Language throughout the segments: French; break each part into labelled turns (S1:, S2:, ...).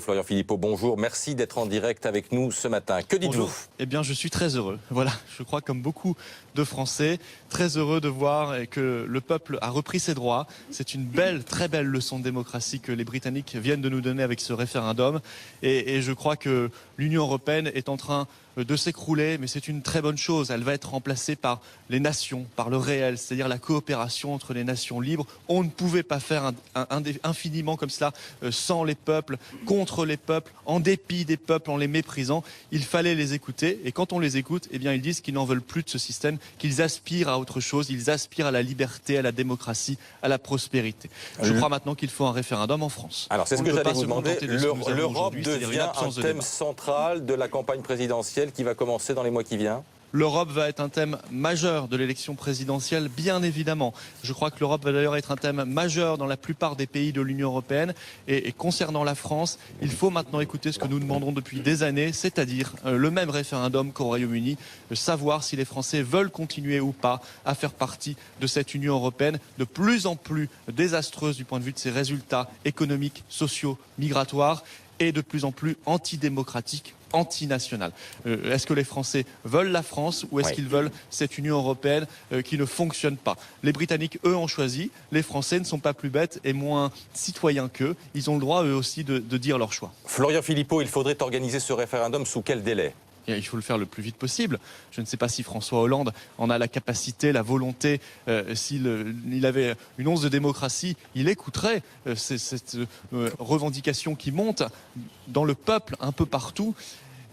S1: Florian Philippot, bonjour. Merci d'être en direct avec nous ce matin. Que dites-vous?
S2: Eh bien, je suis très heureux. Voilà, je crois comme beaucoup de Français, très heureux de voir que le peuple a repris ses droits. C'est une belle, très belle leçon de démocratie que les Britanniques viennent de nous donner avec ce référendum. Et je crois que l'Union européenne est en train de s'écrouler, mais c'est une très bonne chose. Elle va être remplacée par les nations, par le réel, c'est-à-dire la coopération entre les nations libres. On ne pouvait pas faire infiniment comme cela sans les peuples, contre les peuples, en dépit des peuples, en les méprisant. Il fallait les écouter, et quand on les écoute, eh bien, ils disent qu'ils n'en veulent plus de ce système, qu'ils aspirent à autre chose, ils aspirent à la liberté, à la démocratie, à la prospérité. Je crois maintenant qu'il faut un référendum en France.
S1: Alors c'est ce que j'allais vous demander. L'Europe devient un
S2: de
S1: thème central de la campagne présidentielle qui va commencer dans les mois qui viennent.
S2: L'Europe va être un thème majeur de l'élection présidentielle, bien évidemment. Je crois que l'Europe va d'ailleurs être un thème majeur dans la plupart des pays de l'Union européenne. Et concernant la France, il faut maintenant écouter ce que nous demandons depuis des années, c'est-à-dire le même référendum qu'au Royaume-Uni, savoir si les Français veulent continuer ou pas à faire partie de cette Union européenne de plus en plus désastreuse du point de vue de ses résultats économiques, sociaux, migratoires et de plus en plus antidémocratique, antinationale. Est-ce que les Français veulent la France ou est-ce qu'ils veulent cette Union européenne qui ne fonctionne pas? Les Britanniques, eux, ont choisi. Les Français ne sont pas plus bêtes et moins citoyens qu'eux. Ils ont le droit, eux aussi, de dire leur choix.
S1: Florian Philippot, il faudrait organiser ce référendum sous quel délai?
S2: Il faut le faire le plus vite possible. Je ne sais pas si François Hollande en a la capacité, la volonté. S'il avait une once de démocratie, il écouterait cette revendication qui monte dans le peuple un peu partout.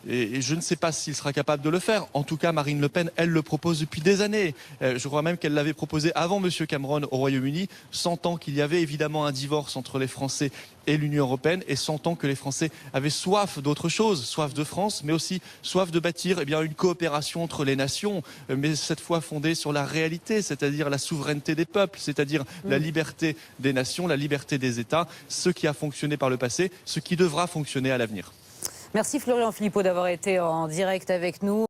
S2: Et je ne sais pas s'il sera capable de le faire. En tout cas, Marine Le Pen, elle le propose depuis des années. Je crois même qu'elle l'avait proposé avant M. Cameron au Royaume-Uni, sentant qu'il y avait évidemment un divorce entre les Français et l'Union européenne, et sentant que les Français avaient soif d'autre chose, soif de France, mais aussi soif de bâtir une coopération entre les nations, mais cette fois fondée sur la réalité, c'est-à-dire la souveraineté des peuples, c'est-à-dire la liberté des nations, la liberté des États, ce qui a fonctionné par le passé, ce qui devra fonctionner à l'avenir.
S3: Merci Florian Philippot d'avoir été en direct avec nous.